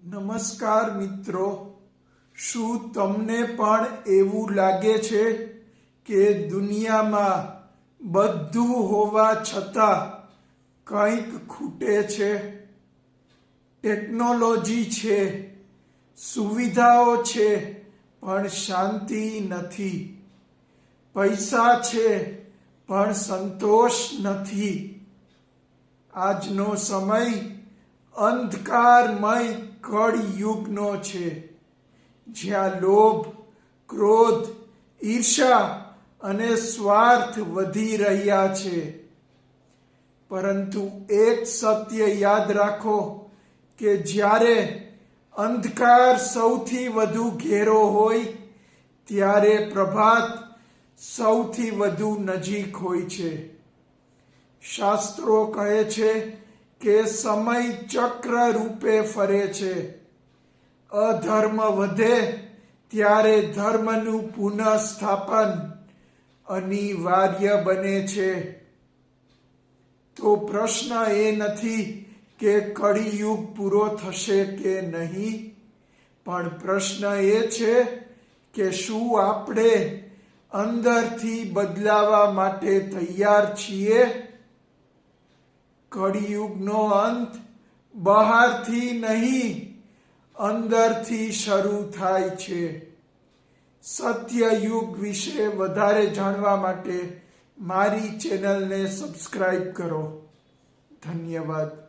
નમસ્કાર મિત્રો, શું તમને પણ એવું લાગે છે કે દુનિયામાં બધું હોવા છતાં કંઈક ખૂટે છે? ટેકનોલોજી છે, સુવિધાઓ છે, પણ શાંતિ નથી. પૈસા છે, પણ સંતોષ નથી. આજનો સમય અંધકારમય કળયુગનો છે, જ્યાં લોભ, ક્રોધ, ઈર્ષા અને સ્વાર્થ વધી રહ્યા છે. પરંતુ એક સત્ય યાદ રાખો કે જ્યારે અંધકાર સૌથી વધુ ઘેરો હોય ત્યારે પ્રભાત સૌથી વધુ નજીક હોય છે. શાસ્ત્રો કહે છે કે સમય ચક્ર રૂપે ફરે છે. અધર્મ વધે ત્યારે ધર્મનું પુનઃસ્થાપન અનિવાર્ય બને છે. તો પ્રશ્ન એ નથી કે કળિયુગ પૂરો થશે કે નહીં, પણ પ્રશ્ન એ છે કે શું આપણે અંદરથી બદલાવા માટે તૈયાર છીએ? કળિયુગનો અંત બહારથી નહીં, અંદરથી શરૂ થાય છે. સત્યયુગ વિશે વધારે જાણવા માટે મારી ચેનલને સબસ્ક્રાઇબ કરો. ધન્યવાદ.